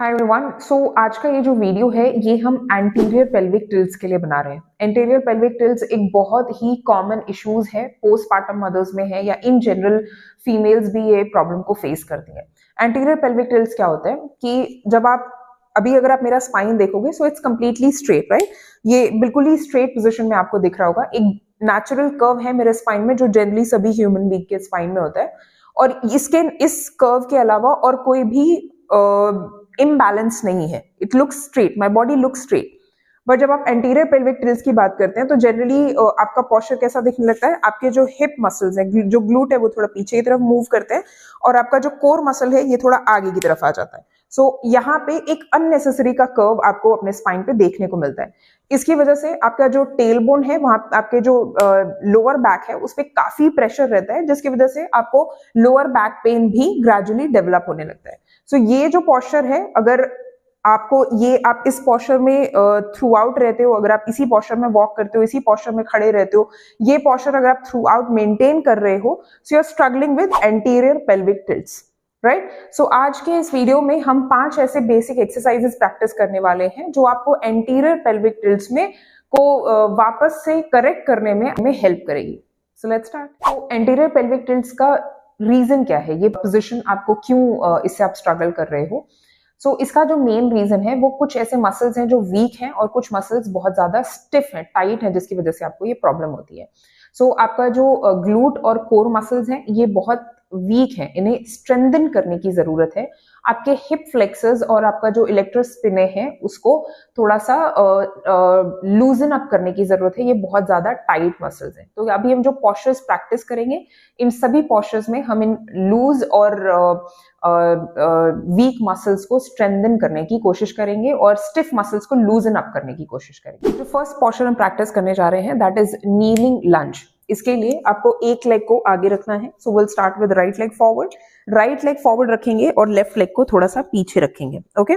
Hi everyone. आज का ये जो वीडियो है ये हम एंटीरियर पेल्विक टिल्स के लिए बना रहे हैं। एंटीरियर पेल्विक टिल्स एक बहुत ही कॉमन इश्यूज है, पोस्टपार्टम मदर्स में है या इन जनरल फीमेल्स भी ये प्रॉब्लम को फेस करती हैं। एंटीरियर पेल्विक टिल्स क्या होता है कि जब आप अगर आप मेरा स्पाइन देखोगे so it's completely straight, right. ये बिल्कुल ही स्ट्रेट पोजिशन में आपको दिख रहा होगा। एक नेचुरल कर्व है मेरे स्पाइन में जो जनरली सभी ह्यूमन बीइंग के स्पाइन में होता है, और इस कर्व के अलावा और कोई भी इम्बैलेंस नहीं है। It looks straight, my body looks straight. But जब आप एंटीरियर पेल्विक टिल्स की बात करते हैं तो जनरली आपका पोस्चर कैसा दिखने लगता है। आपके जो हिप मसल्स हैं, जो ग्लूट है, वो थोड़ा पीछे की तरफ मूव करते हैं और आपका जो कोर मसल है ये थोड़ा आगे की तरफ आ जाता है। यहाँ पे एक अननेसेसरी का कर्व आपको अपने स्पाइन पे देखने को मिलता है। इसकी वजह से आपका जो टेल बोन है, वहां आपके जो लोअर बैक है उस पर काफी प्रेशर रहता है, जिसकी वजह से आपको लोअर बैक पेन भी ग्रेजुअली डेवलप होने लगता है। ये जो पोस्चर है, अगर आप इस पोस्चर में थ्रू आउट रहते हो, अगर आप इसी पोस्चर में वॉक करते हो, इसी पोस्चर में खड़े रहते हो, ये पोस्चर अगर आप थ्रू आउट मेंटेन कर रहे हो, so you are struggling with anterior pelvic tilts, right. आज के इस वीडियो में हम 5 ऐसे बेसिक एक्सरसाइजेस प्रैक्टिस करने वाले हैं जो आपको एंटीरियर पेल्विक टिल्ट्स में वापस से करेक्ट करने में हेल्प करेगी। So let's start. Anterior pelvic tilts का रीजन क्या है, ये पोजीशन आपको क्यों इससे आप स्ट्रगल कर रहे हो। इसका जो मेन रीजन है वो कुछ ऐसे मसल्स हैं जो वीक हैं और कुछ मसल्स बहुत ज्यादा स्टिफ हैं, टाइट हैं, जिसकी वजह से आपको ये प्रॉब्लम होती है। आपका जो ग्लूट और कोर मसल्स हैं ये बहुत वीक है, इन्हें स्ट्रेंथन करने की जरूरत है। आपके हिप फ्लेक्सर्स और आपका जो इलेक्ट्रोस्पिने है उसको थोड़ा सा लूजन अप करने की जरूरत है, ये बहुत ज्यादा टाइट मसल्स हैं। तो अभी हम जो पोस्चर्स प्रैक्टिस करेंगे, इन सभी पोस्चर्स में हम इन लूज और वीक मसल्स को स्ट्रेंथन करने की कोशिश करेंगे और स्टिफ मसल्स को लूजन अप करने की कोशिश करेंगे। जो फर्स्ट पोस्चर हम प्रैक्टिस करने जा रहे हैं दैट इज नीलिंग लंज। इसके लिए आपको एक लेग को आगे रखना है। Will start with right leg forward. Right leg forward रखेंगे और लेफ्ट लेग को थोड़ा सा पीछे रखेंगे। ओके,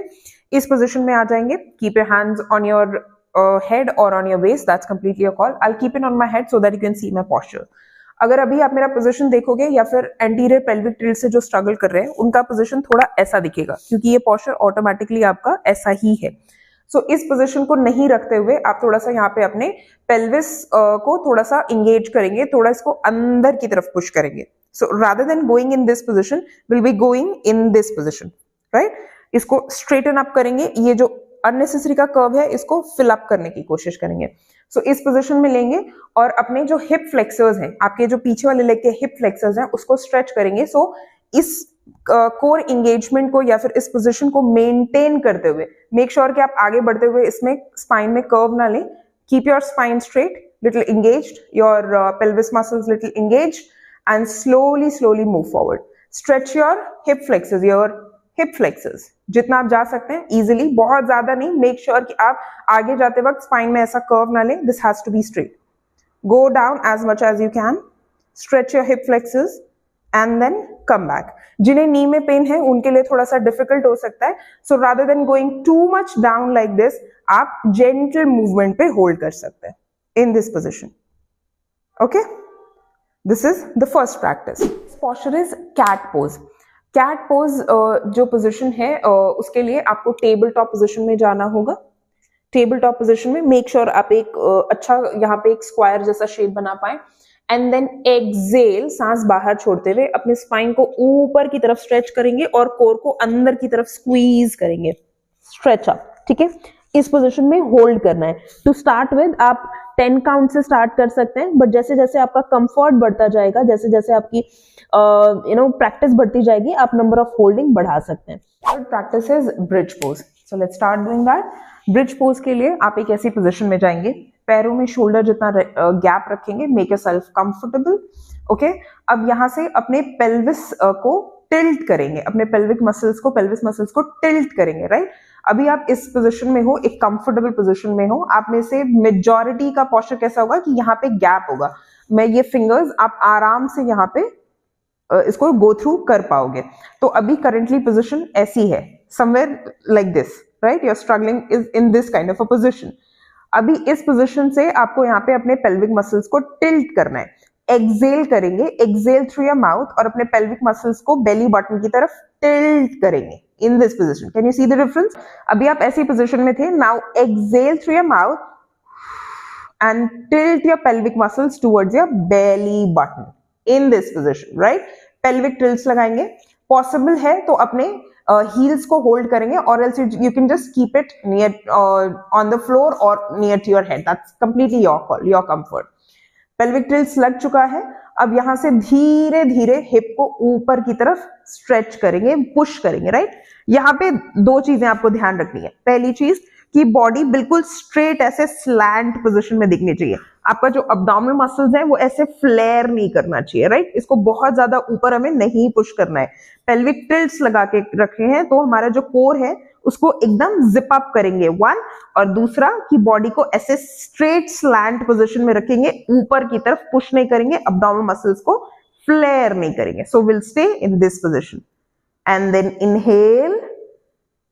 इस पोजीशन में आ जाएंगे। Keep your hands on your head और on your waist, that's completely your call. I will keep it on my head so that you can see my posture. अगर अभी आप मेरा पोजीशन देखोगे या फिर एंटीरियर पेल्विक टिल्ट से जो स्ट्रगल कर रहे हैं उनका पोजीशन थोड़ा ऐसा दिखेगा, क्योंकि ये पोस्चर ऑटोमेटिकली आपका ऐसा ही है। इस पोजीशन को नहीं रखते हुए आप थोड़ा सा यहाँ पे अपने पेल्विस को थोड़ा सा इंगेज करेंगे, थोड़ा इसको अंदर की तरफ पुश करेंगे। Rather than going in this position will be going in this position, right. इसको स्ट्रेटन अप करेंगे, ये जो अननेसेसरी का कर्व है इसको फिल अप करने की कोशिश करेंगे। इस पोजीशन में लेंगे और अपने जो हिप फ्लेक्सर्स हैं, आपके जो पीछे वाले लेग के हिप फ्लेक्सर्स हैं, उसको स्ट्रेच करेंगे। इस कोर इंगेजमेंट को या फिर इस पोजीशन को मेंटेन करते हुए मेक श्योर कि आप आगे बढ़ते हुए इसमें स्पाइन में कर्व ना लें। Keep your spine straight, little engaged, your pelvis muscles little engaged, and slowly move forward. Stretch your hip flexors, जितना आप जा सकते हैं easily, बहुत ज्यादा नहीं। मेक श्योर कि आप आगे जाते वक्त स्पाइन में ऐसा कर्व ना लें। This has to be straight. Go down as much as you can. Stretch your hip flexors and then come back. जिन्हें नी में पेन है उनके लिए थोड़ा सा डिफिकल्ट हो सकता है। rather than going too much down like this, आप gentle movement पे होल्ड कर सकते हैं in this position. Okay? This is the first practice. Posture is cat pose. Cat pose जो पोजिशन है उसके लिए आपको टेबल टॉप पोजिशन में जाना होगा। टेबल टॉप पोजिशन में मेक श्योर आप एक अच्छा यहाँ पे एक स्क्वायर जैसा शेप बना पाए। एंड देन एक्सेल, सांस बाहर छोड़ते हुए अपने स्पाइन को ऊपर की तरफ स्ट्रेच करेंगे और कोर को अंदर की तरफ स्क्वीज करेंगे। स्ट्रेच अप, ठीक है। इस पोजीशन में होल्ड करना है। टू स्टार्ट विद आप 10 काउंट से स्टार्ट कर सकते हैं, बट जैसे जैसे आपका कंफर्ट बढ़ता जाएगा, जैसे जैसे आपकी प्रैक्टिस बढ़ती जाएगी, आप नंबर ऑफ होल्डिंग बढ़ा सकते हैं। Third practice is bridge pose. Let's start doing that. Bridge pose के लिए आप एक ऐसी पोजीशन में जाएंगे, पैरों में शोल्डर जितना गैप रखेंगे। Make yourself comfortable. ओके, अब यहाँ से अपने पेल्विस को टिल्ट करेंगे, अपने पेल्विस मसल्स को टिल्ट करेंगे, राइट। अभी आप इस पोजीशन में हो, एक कंफर्टेबल पोजीशन में हो। आप में से मेजॉरिटी का पोस्चर कैसा होगा कि यहाँ पे गैप होगा। मैं ये फिंगर्स आप आराम से यहाँ पे इसको गो थ्रू कर पाओगे। तो अभी करंटली पोजीशन ऐसी है, somewhere like this, right. Your struggling is in this kind of a position. अभी इस पोजीशन से आपको यहाँ पे अपने पेल्विक मसल्स को टिल्ट करना है। एक्सेल करेंगे, एक्सेल थ्रू योर माउथ और अपने पेल्विक मसल्स को बेली बटन की तरफ टिल्ट करेंगे। In this position. Can you see the difference? अभी आप ऐसी पोजिशन में थे, now exhale through your mouth and tilt your pelvic muscles towards your belly button in this position, right? Pelvic tilts लगाएंगे, possible है तो अपने heels को hold करेंगे, or else you can just keep it near on the floor or near to your head. That's completely your call, your comfort. Pelvic tilts लग चुका है, अब यहाँ से धीरे धीरे हिप को ऊपर की तरफ स्ट्रेच करेंगे, पुश करेंगे, राइट? यहाँ पे दो चीजें आपको ध्यान रखनी है। पहली चीज कि बॉडी बिल्कुल स्ट्रेट ऐसे स्लैंट पोजीशन में दिखनी चाहिए। आपका जो अब्डोमिनल मसल्स है वो ऐसे फ्लेयर नहीं करना चाहिए, राइट? इसको बहुत ज्यादा ऊपर हमें नहीं पुश करना है। पेल्विक टिल्ट्स लगा के रखे हैं तो हमारा जो कोर है उसको एकदम जिप अप करेंगे, वन, और दूसरा कि बॉडी को ऐसे स्ट्रेट स्लैंट पोजीशन में रखेंगे, ऊपर की तरफ पुश नहीं करेंगे, अब्डोमिनल मसल्स को फ्लेयर नहीं करेंगे। So will stay in this position and then inhale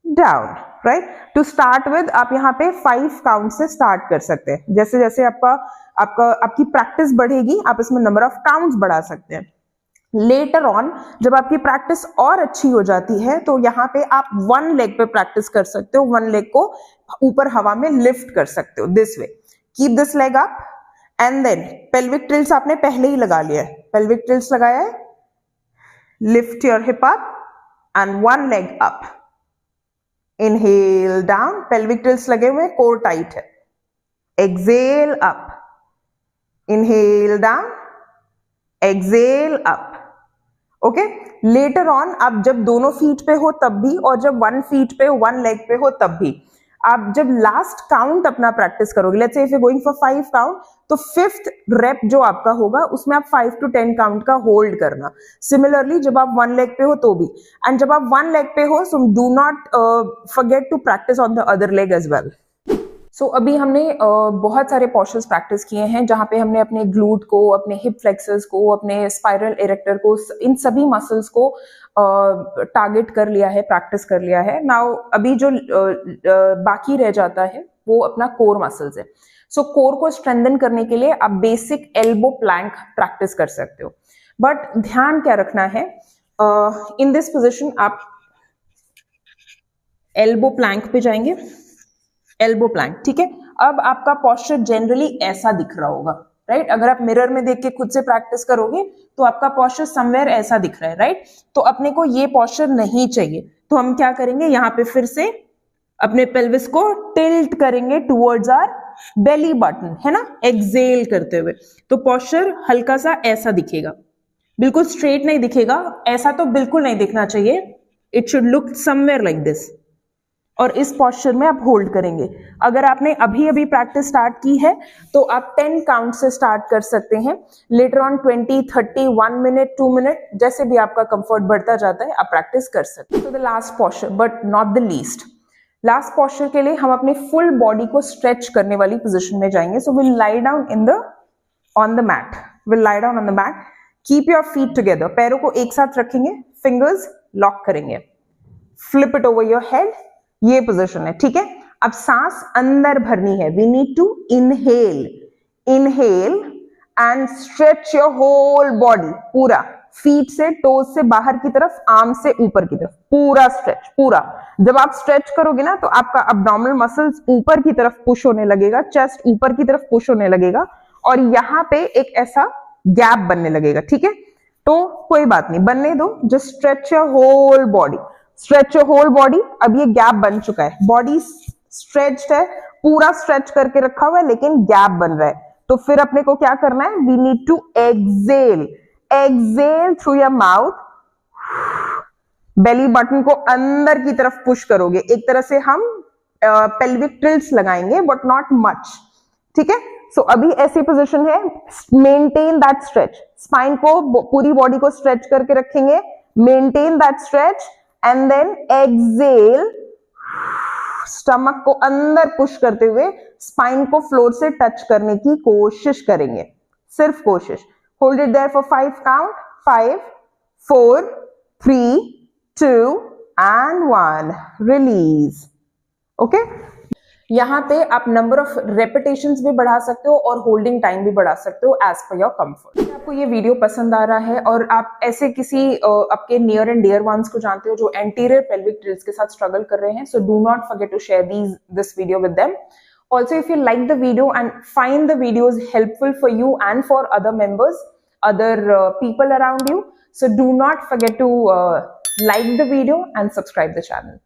down, right? To start with आप यहाँ पे 5 काउंट से स्टार्ट कर सकते हैं। जैसे जैसे आपकी प्रैक्टिस बढ़ेगी आप इसमें नंबर ऑफ काउंट्स बढ़ा सकते हैं। लेटर ऑन जब आपकी प्रैक्टिस और अच्छी हो जाती है तो यहाँ पे आप 1 लेग पे प्रैक्टिस कर सकते हो, 1 लेग को ऊपर हवा में लिफ्ट कर सकते हो, this way. Keep this leg up and then pelvic tilts आपने पहले ही लगा लिया है, पेल्विक टिल्ट्स लगाया है, lift your hip up and 1 leg up, inhale down, pelvic tilts लगे हुए, कोर टाइट है, exhale up, inhale down, exhale up, okay? Later on आप जब दोनों फीट पे हो तब भी, और जब 1 फीट पे हो, 1 लेग पे हो तब भी, आप जब लास्ट काउंट अपना प्रैक्टिस करोगे, let's say if you going for 5 count, तो 5th रेप जो आपका होगा उसमें आप 5 to 10 काउंट का होल्ड करना। सिमिलरली जब आप 1 लेग पे हो तो भी, एंड जब आप 1 लेग पे हो so do not forget to practise on the other leg as well. So अभी हमने बहुत सारे पोस्चर्स प्रैक्टिस किए हैं जहां पे हमने अपने ग्लूट को, अपने हिप फ्लेक्सर्स को, अपने स्पाइरल इरेक्टर को, इन सभी मसल्स को टारगेट कर लिया है, प्रैक्टिस कर लिया है। नाउ अभी जो बाकी रह जाता है वो अपना कोर मसल्स है। सो कोर को स्ट्रेंथन करने के लिए आप बेसिक एल्बो प्लैंक प्रैक्टिस कर सकते हो, बट ध्यान क्या रखना है, इन दिस पोजिशन आप एल्बो प्लैंक पे जाएंगे, एल्बो प्लैंक, ठीक है? अब आपका पोस्चर जनरली ऐसा दिख रहा होगा, राइट? अगर आप मिरर में देख के खुद से प्रैक्टिस करोगे तो आपका पोस्चर समवेयर ऐसा दिख रहा है, राइट? तो अपने को ये पोस्चर नहीं चाहिए, तो हम क्या करेंगे, यहाँ पे फिर से अपने पेल्विस को टिल्ट करेंगे टुवर्ड्स आवर बेली बटन, है ना, एक्सेल करते हुए। तो पोस्चर हल्का सा ऐसा दिखेगा, बिल्कुल स्ट्रेट नहीं दिखेगा, ऐसा तो बिल्कुल नहीं दिखना चाहिए, it should look somewhere like this, और इस पोस्चर में आप होल्ड करेंगे। अगर आपने अभी अभी प्रैक्टिस स्टार्ट की है तो आप 10 काउंट से स्टार्ट कर सकते हैं, लेटर ऑन 20, 30, 1 मिनट, 2 मिनट, जैसे भी आपका कंफर्ट बढ़ता जाता है आप प्रैक्टिस कर सकते हैं। तो the last posture but not the least, last posture के लिए हम अपने फुल बॉडी को स्ट्रेच करने वाली पोजीशन में जाएंगे। So will lie down on the mat, will lie down on the mat, keep your feet together, पैरों को एक साथ रखेंगे, फिंगर्स लॉक करेंगे, flip it over your head, ये पोजीशन है, ठीक है? अब सांस अंदर भरनी है, we need to inhale, inhale and stretch your whole body, पूरा फीट से, टोज से बाहर की तरफ, आर्म से ऊपर की तरफ, पूरा स्ट्रेच, पूरा। जब आप स्ट्रेच करोगे ना तो आपका अब्डोमिनल मसल्स ऊपर की तरफ पुश होने लगेगा, चेस्ट ऊपर की तरफ पुश होने लगेगा, और यहाँ पे एक ऐसा गैप बनने लगेगा, ठीक है? तो कोई बात नहीं, बनने दो, just stretch your whole body, stretch your whole body. अब ये गैप बन चुका है, बॉडी स्ट्रेच्ड है, पूरा स्ट्रेच करके रखा हुआ है, लेकिन गैप बन रहा है, तो फिर अपने को क्या करना है, we need to exhale, exhale through your mouth, belly button को अंदर की तरफ पुश करोगे, एक तरह से हम पेल्विक टिल्ट्स लगाएंगे बट नॉट मच, ठीक है? सो अभी ऐसी पोजीशन है, मेंटेन दैट स्ट्रेच, स्पाइन को, पूरी बॉडी को स्ट्रेच करके रखेंगे, maintain that stretch and then exhale, stomach को अंदर पुश करते हुए स्पाइन को फ्लोर से टच करने की कोशिश करेंगे, सिर्फ कोशिश। Hold it there for 5 count, 5, 4, 3, 2 and 1, release, okay? यहाँ पे आप नंबर ऑफ रेपिटेशंस भी बढ़ा सकते हो और होल्डिंग टाइम भी बढ़ा सकते हो एज पर योर कंफर्ट। आपको ये वीडियो पसंद आ रहा है और आप ऐसे किसी आपके नियर एंड डियर वंस को जानते हो जो एंटीरियर पेल्विक टिल्ट्स के साथ स्ट्रगल कर रहे हैं, so do not forget to share this video with them. Also, if you like the video and find the videos helpful for you and for other members, other people around you, so do not forget to like the video and subscribe the channel.